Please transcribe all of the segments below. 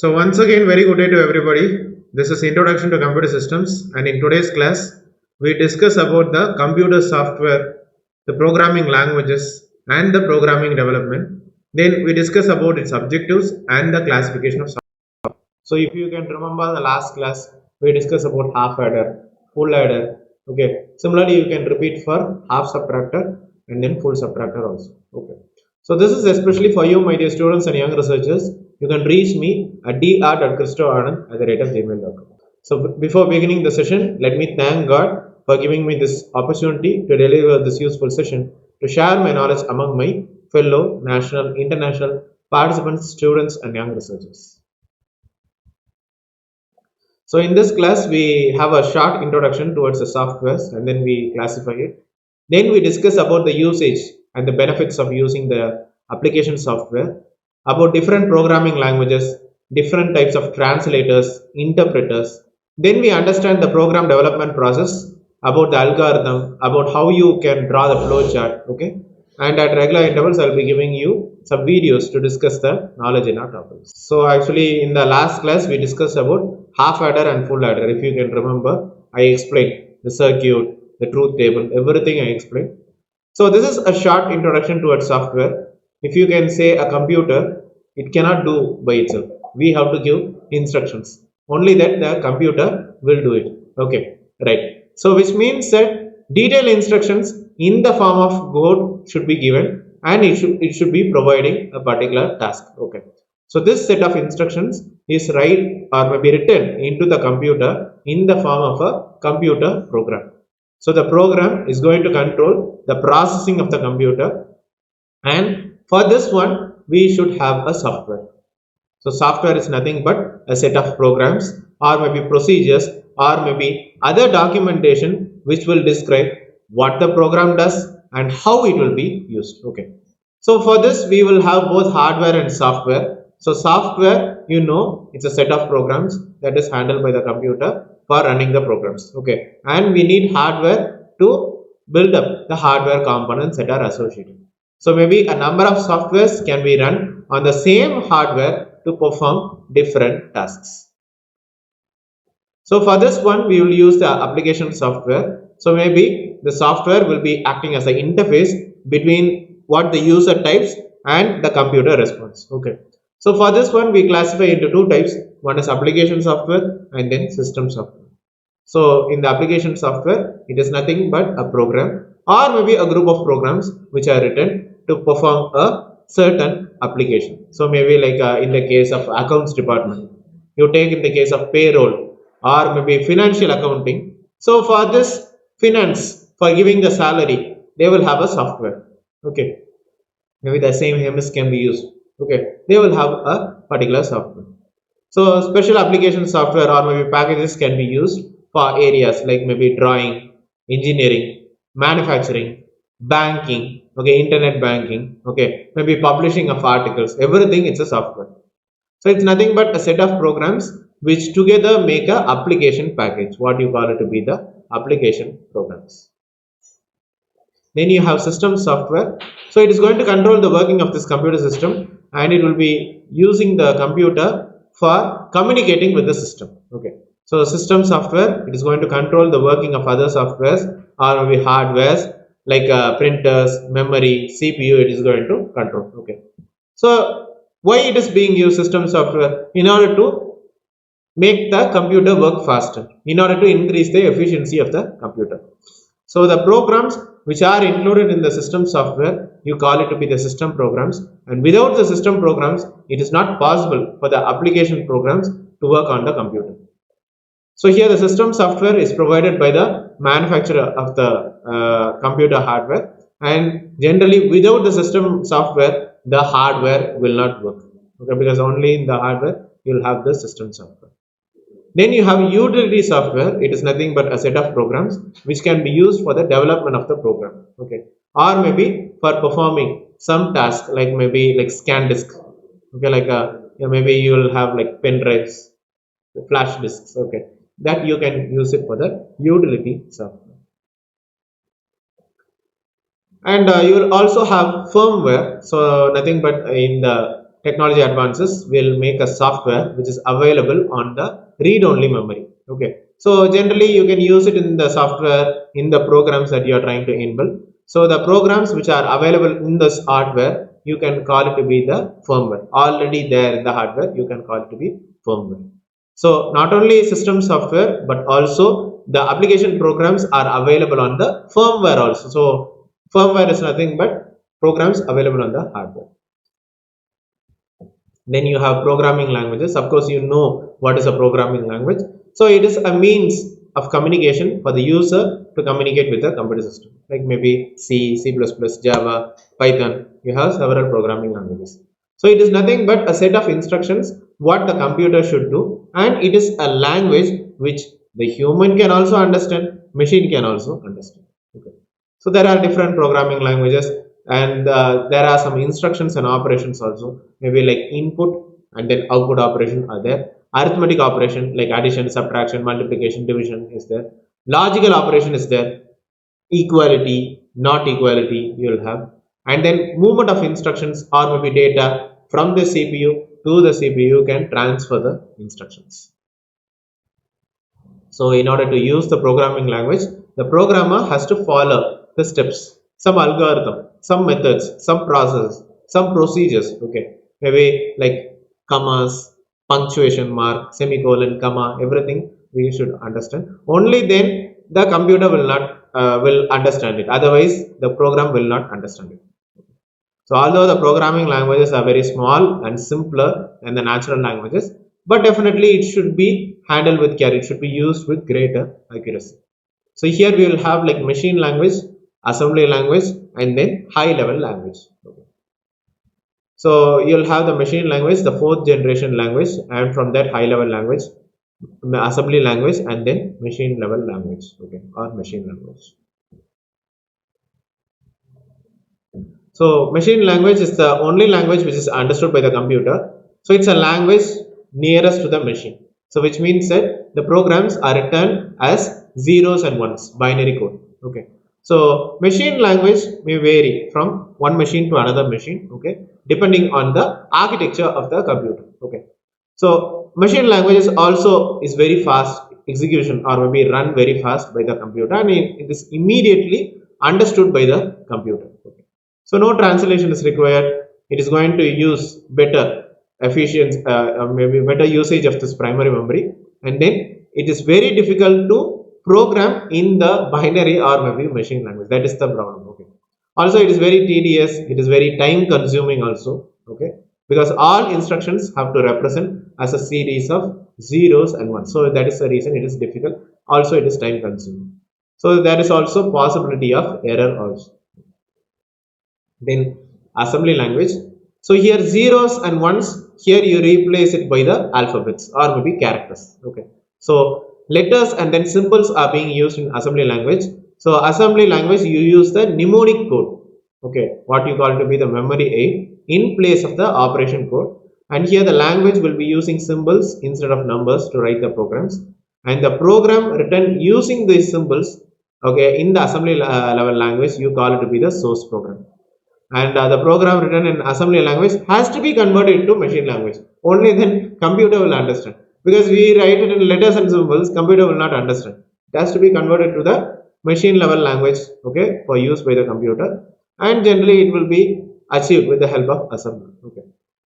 So once again, very good day to everybody. This is Introduction to Computer Systems, and in today's class, we discuss about the computer software, the programming languages, and the programming development. Then we discuss about its objectives and the classification of software. So if you can remember the last class, we discussed about half adder, full adder. Okay. Similarly, you can repeat for half subtractor and then full subtractor also. Okay. So this is especially for you, my dear students and young researchers. You can reach me at dr.christoananth@gmail.com. So before beginning the session, let me thank God for giving me this opportunity to deliver this useful session to share my knowledge among my fellow national, international participants, students, and young researchers. So in this class, we have a short introduction towards the softwares and then we classify it. Then we discuss about the usage and the benefits of using the application software, about different programming languages, different types of translators, interpreters. Then we understand the program development process, about the algorithm, about how you can draw the flowchart, okay? And at regular intervals, I'll be giving you some videos to discuss the knowledge in our topics. So actually in the last class, we discussed about half adder and full adder. If you can remember, I explained the circuit, the truth table, everything I explained. So this is a short introduction towards software. If you can say a computer, it cannot do by itself. We have to give instructions. Only that the computer will do it. Okay, right. So which means that detailed instructions in the form of code should be given and it should be providing a particular task. Okay. So this set of instructions is write or maybe written into the computer in the form of a computer program. So the program is going to control the processing of the computer, and for this one we should have a software. So software is nothing but a set of programs or maybe procedures or maybe other documentation which will describe what the program does and how it will be used. Okay. So for this we will have both hardware and software. So software, it's a set of programs that is handled by the computer for running the programs. Okay. And we need hardware to build up the hardware components that are associated. So maybe a number of softwares can be run on the same hardware to perform different tasks. So for this one, we will use the application software. So maybe the software will be acting as an interface between what the user types and the computer response. Okay. So for this one, we classify into two types. One is application software and then system software. So in the application software, it is nothing but a program or maybe a group of programs which are written to perform a certain application. So maybe like in the case of accounts department, you take in the case of payroll or maybe financial accounting. So for this finance, for giving the salary, they will have a software. Okay. Maybe the same MS can be used. Okay. They will have a particular software. So special application software or maybe packages can be used for areas like maybe drawing, engineering, manufacturing, banking, okay, internet banking, okay, maybe publishing of articles, everything it's a software. So it's nothing but a set of programs which together make a application package. What you call it to be the application programs. Then you have system software. So it is going to control the working of this computer system and it will be using the computer for communicating with the system. Okay. So system software, it is going to control the working of other softwares or maybe hardwares like printers, memory, CPU, it is going to control. Okay. So why it is being used system software? In order to make the computer work faster, in order to increase the efficiency of the computer. So the programs which are included in the system software, you call it to be the system programs, and without the system programs, it is not possible for the application programs to work on the computer. So here the system software is provided by the manufacturer of the computer hardware, and generally without the system software, the hardware will not work. Okay, because only in the hardware you will have the system software. Then you have utility software. It is nothing but a set of programs which can be used for the development of the program. Okay, or maybe for performing some task like maybe like scan disk. Okay, like maybe you will have like pen drives, flash disks. Okay, that you can use it for the utility software. And you will also have firmware. So nothing but in the technology advances will make a software which is available on the read-only memory. Okay, so generally you can use it in the software in the programs that you are trying to inbuild. So the programs which are available in this hardware, you can call it to be the firmware. Already there in the hardware, you can call it to be firmware. So not only system software, but also the application programs are available on the firmware also. So firmware is nothing but programs available on the hardware. Then you have programming languages. Of course, you know what is a programming language. So it is a means of communication for the user to communicate with the computer system, like maybe C, C++, Java, Python. You have several programming languages. So it is nothing but a set of instructions what the computer should do, and it is a language which the human can also understand, machine can also understand. Okay. So there are different programming languages, and there are some instructions and operations also, maybe like input and then output operation are there. Arithmetic operation like addition, subtraction, multiplication, division is there. Logical operation is there. Equality, not equality you will have. And then movement of instructions or maybe data from the CPU to the CPU can transfer the instructions. So in order to use the programming language, the programmer has to follow the steps, some algorithm, some methods, some process, some procedures. Okay, maybe like commas, punctuation mark, semicolon, comma, everything we should understand. Only then the computer will not will understand it. Otherwise, the program will not understand it. So although the programming languages are very small and simpler than the natural languages, but definitely it should be handled with care. It should be used with greater accuracy. So here we will have like machine language, assembly language, and then high level language. Okay. So you'll have the machine language, the fourth generation language, and from that high level language, assembly language, and then machine level language. Okay, or machine language. So machine language is the only language which is understood by the computer. So it's a language nearest to the machine. So which means that the programs are written as zeros and ones, binary code. Okay. So machine language may vary from one machine to another machine. Okay, depending on the architecture of the computer. Okay. So machine language is also is very fast execution or maybe run very fast by the computer, and it is immediately understood by the computer. Okay. So no translation is required. It is going to use better efficiency, maybe better usage of this primary memory, and then it is very difficult to program in the binary or maybe machine language. That is the problem. Okay. Also, it is very tedious. It is very time consuming also. Okay, because all instructions have to represent as a series of zeros and ones. So that is the reason it is difficult. Also, it is time consuming. So there is also possibility of error also. Then assembly language. So here zeros and ones, here you replace it by the alphabets or maybe characters. Okay. So letters and then symbols are being used in assembly language. So assembly language, you use the mnemonic code. Okay, what you call to be the memory aid in place of the operation code. And here the language will be using symbols instead of numbers to write the programs. And the program written using these symbols, okay, in the assembly level language, you call it to be the source program. And the program written in assembly language has to be converted to machine language. Only then computer will understand. Because we write it in letters and symbols, computer will not understand. It has to be converted to the machine level language, okay, for use by the computer. And generally it will be achieved with the help of assembler. Okay.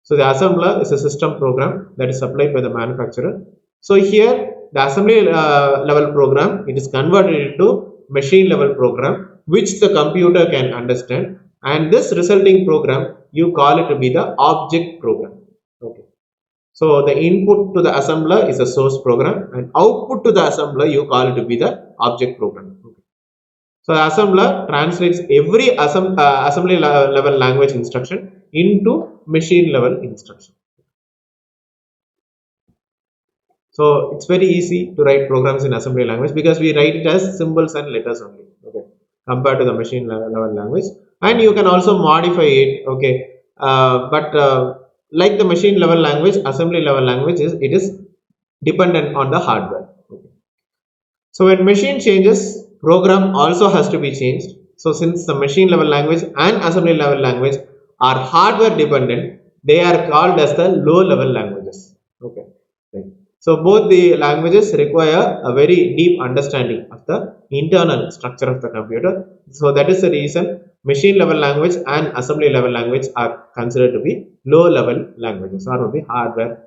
So the assembler is a system program that is supplied by the manufacturer. So here the assembly level program, it is converted into machine level program which the computer can understand, and this resulting program you call it to be the object program. Okay. So the input to the assembler is a source program, and output to the assembler you call it to be the object program. Okay. So the assembler translates every assembly level language instruction into machine level instruction. So it's very easy to write programs in assembly language because we write it as symbols and letters only. Okay, compared to the machine level language, and you can also modify it. Okay, but like the machine level language, assembly level language is dependent on the hardware. Okay. So when machine changes, program also has to be changed. So since the machine level language and assembly level language are hardware dependent, they are called as the low level languages. Okay. Right. So both the languages require a very deep understanding of the internal structure of the computer. So that is the reason machine level language and assembly level language are considered to be low level languages, or will be hardware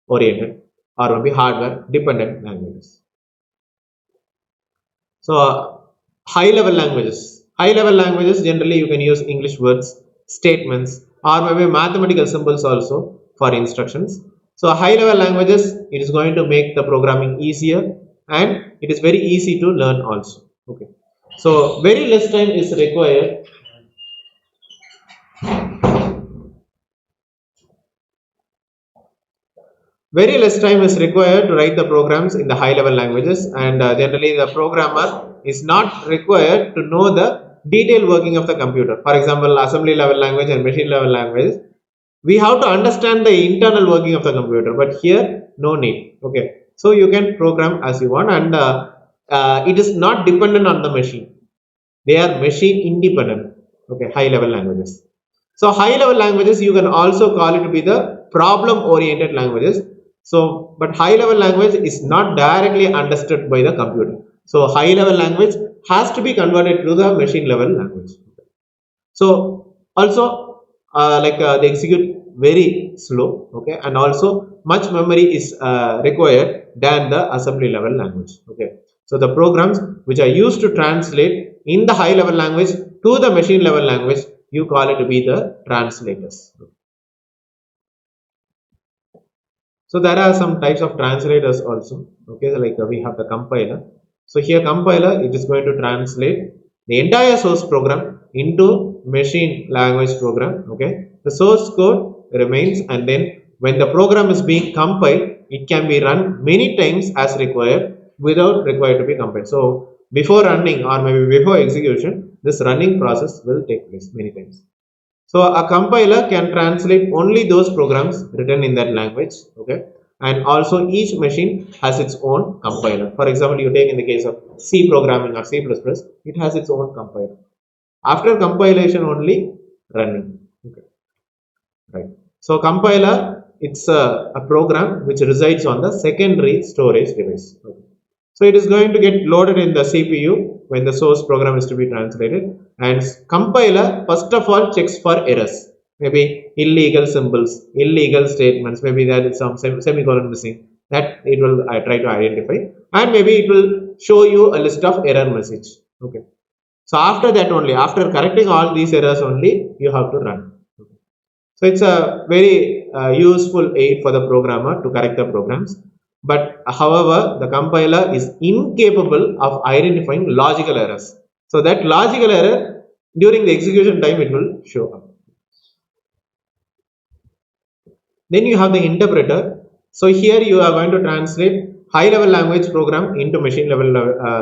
oriented, or will be hardware dependent languages. So high level languages. High level languages, generally you can use English words, statements, or maybe mathematical symbols also for instructions. So high level languages, it is going to make the programming easier, and it is very easy to learn also. Okay. So very less time is required. Very less time is required to write the programs in the high level languages, and generally the programmer is not required to know the detailed working of the computer. For example, assembly level language and machine level language, we have to understand the internal working of the computer, but here no need. Okay, so you can program as you want, and it is not dependent on the machine. They are machine independent. Okay, high level languages. So high level languages, you can also call it to be the problem oriented languages. So but high level language is not directly understood by the computer. So high level language has to be converted to the machine level language. So also they execute very slow. Okay, and also much memory is required than the assembly level language. Okay, so the programs which are used to translate in the high level language to the machine level language, you call it to be the translators. So there are some types of translators also. Okay, so like we have the compiler. So here compiler, it is going to translate the entire source program into machine language program. Okay, the source code remains, and then when the program is being compiled, it can be run many times as required without required to be compiled. So before running, or maybe before execution, this running process will take place many times. So a compiler can translate only those programs written in that language. Okay, and also each machine has its own compiler. For example, you take in the case of C programming or C++, it has its own compiler. After compilation only running. Okay, right. So compiler, it's a program which resides on the secondary storage device. Okay. So it is going to get loaded in the CPU when the source program is to be translated, and compiler first of all checks for errors, maybe illegal symbols, illegal statements, maybe there is some semicolon missing, that it will try to identify, and maybe it will show you a list of error message. Okay. So after that only, after correcting all these errors only, you have to run. So it's a very useful aid for the programmer to correct the programs. But however, the compiler is incapable of identifying logical errors. So that logical error during the execution time, it will show up. Then you have the interpreter. So here you are going to translate high level language program into machine level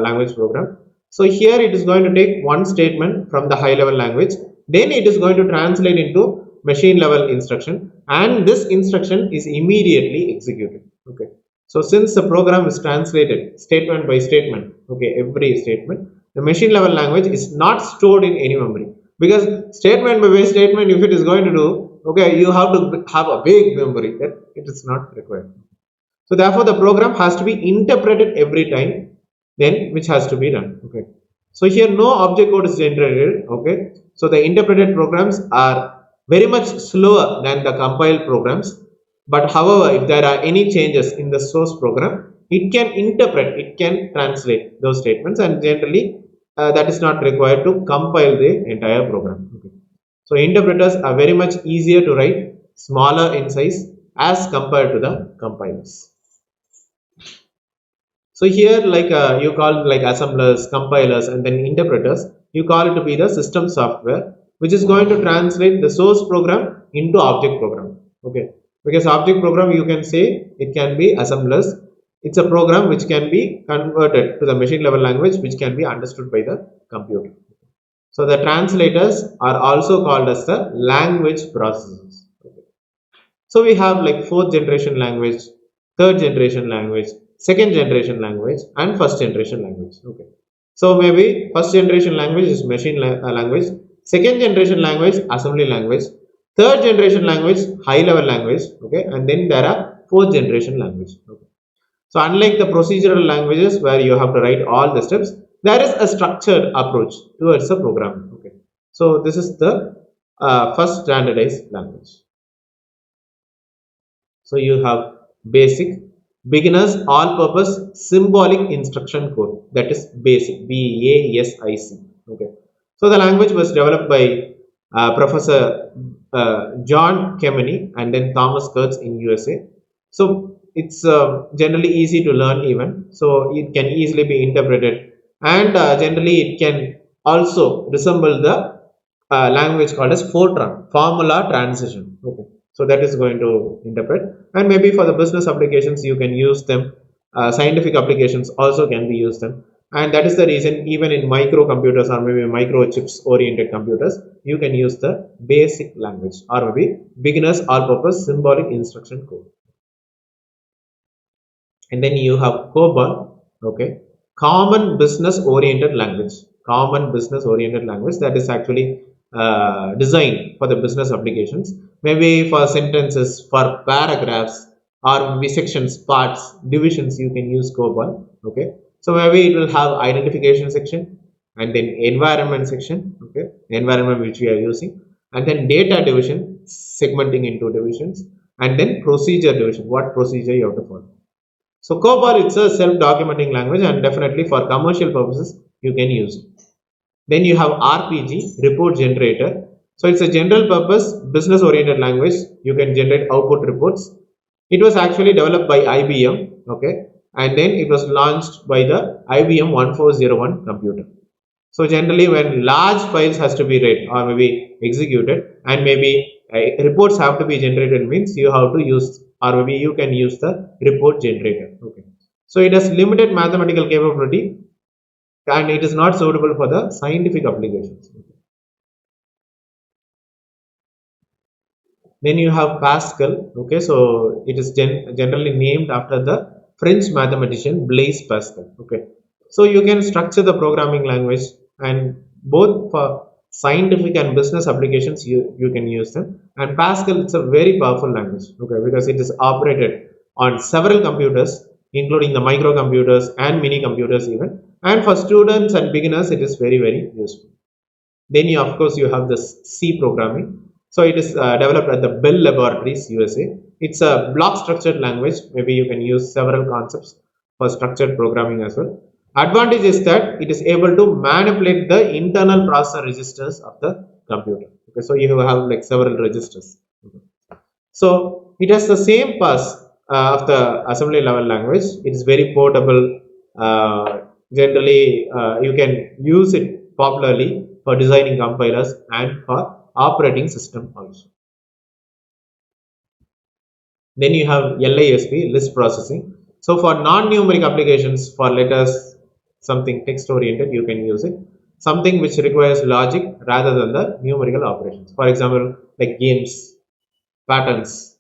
language program. So here it is going to take one statement from the high level language, then it is going to translate into machine level instruction, and this instruction is immediately executed. Okay, so since the program is translated statement by statement, okay, every statement, the machine level language is not stored in any memory, because statement by statement, if it is going to do, okay, you have to have a big memory, that it is not required. So therefore the program has to be interpreted every time, then which has to be done. Okay, so here no object code is generated. Okay, so the interpreted programs are very much slower than the compiled programs, but however, if there are any changes in the source program, it can interpret, it can translate those statements, and generally that is not required to compile the entire program. Okay. So interpreters are very much easier to write, smaller in size as compared to the compilers. So here, like you call like assemblers, compilers, and then interpreters, you call it to be the system software, which is going to translate the source program into object program. Okay, because object program, you can say it can be assemblers. It's a program which can be converted to the machine level language, which can be understood by the computer. So the translators are also called as the language processors. Okay. So we have like fourth generation language, third generation language, second generation language, and first generation language. Okay. So maybe first generation language is machine language, second generation language assembly language, Third generation language, high level language, okay, and then there are fourth generation language. Okay. So unlike the procedural languages where you have to write all the steps, there is a structured approach towards the programming. Okay. So this is the first standardized language. So you have basic, beginners, all-purpose, symbolic instruction code. That is basic, BASIC. Okay. So the language was developed by Professor John Kemeny and then Thomas Kurtz in USA. So it's generally easy to learn even. So it can easily be interpreted, and generally it can also resemble the language called as Fortran, formula transition. Okay. So that is going to interpret, and maybe for the business applications you can use them. Scientific applications also can be used them, and that is the reason even in microcomputers or maybe microchips oriented computers you can use the basic language or maybe beginners all-purpose symbolic instruction code. And then you have COBOL, okay, common business oriented language. Common business oriented language that is actually designed for the business applications, maybe for sentences, for paragraphs, or maybe sections, parts, divisions. You can use COBOL. Okay, so maybe it will have identification section, and then environment section, okay, environment which we are using, and then data division, segmenting into divisions, and then procedure division, what procedure you have to follow. So COBOL is a self-documenting language, and definitely for commercial purposes you can use it. Then you have RPG, report generator. So it's a general purpose business oriented language. You can generate output reports. It was actually developed by IBM, okay, and then it was launched by the IBM 1401 computer. So generally when large files has to be read or maybe executed, and maybe reports have to be generated, means you have to use, or maybe you can use the report generator. Okay. So it has limited mathematical capability, and it is not suitable for the scientific applications. Then you have Pascal. Okay, so it is generally named after the French mathematician Blaise Pascal. Okay, so you can structure the programming language, and both for scientific and business applications you can use them. And Pascal, it's a very powerful language. Okay, because it is operated on several computers, including the microcomputers and mini computers even. And for students and beginners, it is very useful. Then you, of course, you have this C programming. So it is developed at the Bell Laboratories, USA. It's a block structured language. Maybe you can use several concepts for structured programming as well. Advantage is that it is able to manipulate the internal processor registers of the computer. Okay, so you have like several registers. Okay. So it has the same pass of the assembly level language. It is very portable. Generally, you can use it popularly for designing compilers and for operating system also. Then you have LISP, list processing. So for non-numeric applications, for letters, something text oriented, you can use it. Something which requires logic rather than the numerical operations. For example, like games, patterns,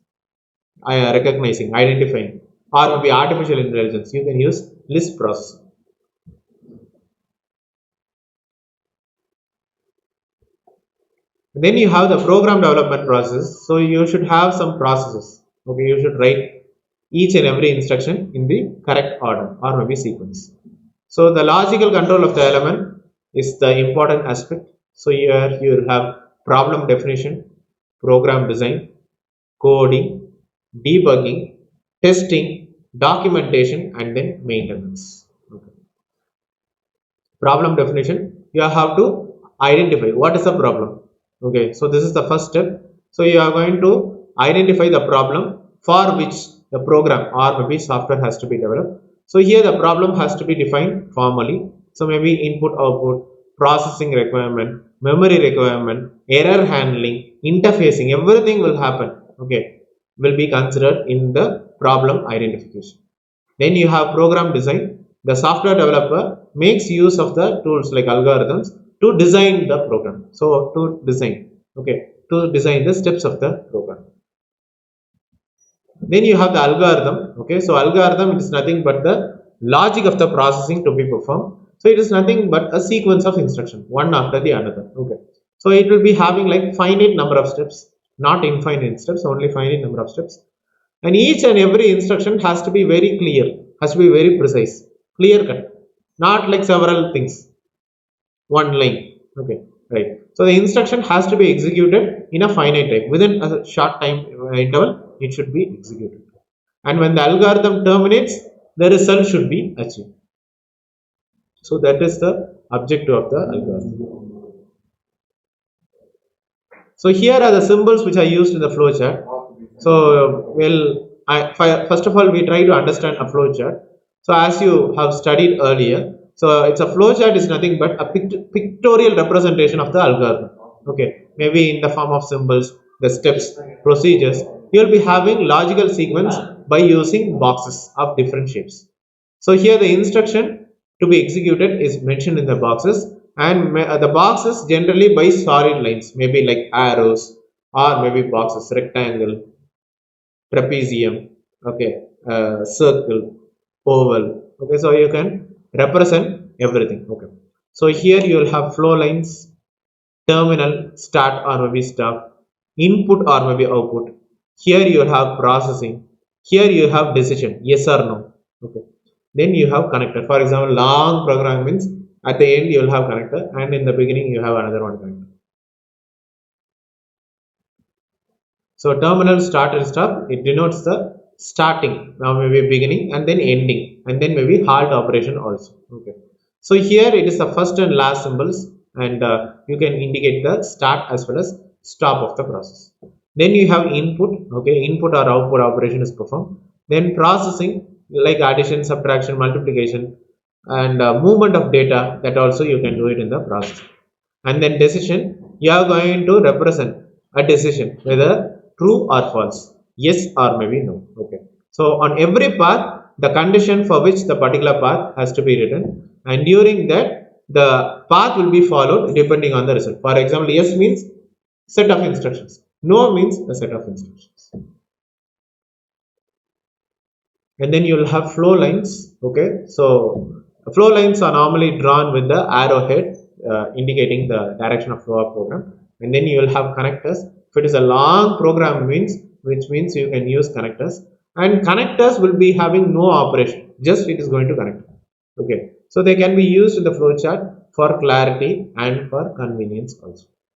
recognizing, identifying, or maybe artificial intelligence, you can use list processing. Then you have the program development process. So you should have some processes. Okay, you should write each and every instruction in the correct order or maybe sequence. So the logical control of the element is the important aspect. So here you have problem definition, program design, coding, debugging, testing, documentation, and then maintenance. Okay. Problem definition, you have to identify what is the problem. Okay, so this is the first step. So you are going to identify the problem for which the program or maybe software has to be developed. So here the problem has to be defined formally. So maybe input output, processing requirement, memory requirement, error handling, interfacing, everything will happen. Okay, will be considered in the problem identification. Then you have program design. The software developer makes use of the tools like algorithms to design the program. So to design, okay, to design the steps of the program. Then you have the algorithm. Okay, so algorithm is nothing but the logic of the processing to be performed. So it is nothing but a sequence of instruction, one after the another. Okay, so it will be having like finite number of steps. not infinite steps, only finite number of steps. And each and every instruction has to be very clear, has to be very precise, clear cut, not like several things, one line. Okay, right. So the instruction has to be executed in a finite time, within a short time interval, it should be executed. And when the algorithm terminates, the result should be achieved. So that is the objective of the algorithm. So here are the symbols which are used in the flowchart. So first of all, we try to understand a flowchart. So as you have studied earlier, so it's a flowchart is nothing but a pictorial representation of the algorithm. Okay, maybe in the form of symbols, the steps, procedures. You will be having logical sequence by using boxes of different shapes. So here the instruction to be executed is mentioned in the boxes, and the boxes generally by solid lines, maybe like arrows, or maybe boxes, rectangle, trapezium, okay, circle, oval. Okay, so you can represent everything. Okay, so here you will have flow lines, terminal, start or maybe stop, input or maybe output. Here you have processing. Here you have decision, yes or no. Okay, then you have connector. For example, long program means at the end you will have connector, and in the beginning you have another one connector. So terminal, start and stop, it denotes the starting, now maybe beginning and then ending, and then maybe halt operation also. Okay. So here it is the first and last symbols, and you can indicate the start as well as stop of the process. Then you have input. Okay, input or output operation is performed. Then processing, like addition, subtraction, multiplication, and movement of data, that also you can do it in the process. And then decision, you are going to represent a decision whether true or false, yes or maybe no. Okay, so on every path, the condition for which the particular path has to be written, and during that the path will be followed depending on the result. For example, yes means set of instructions, no means a set of instructions. And then you will have flow lines. Okay, so flow lines are normally drawn with the arrowhead, indicating the direction of flow of program. And then you will have connectors. If it is a long program means, which means you can use connectors, and connectors will be having no operation, just it is going to connect. Okay, so they can be used in the flowchart for clarity and for convenience also.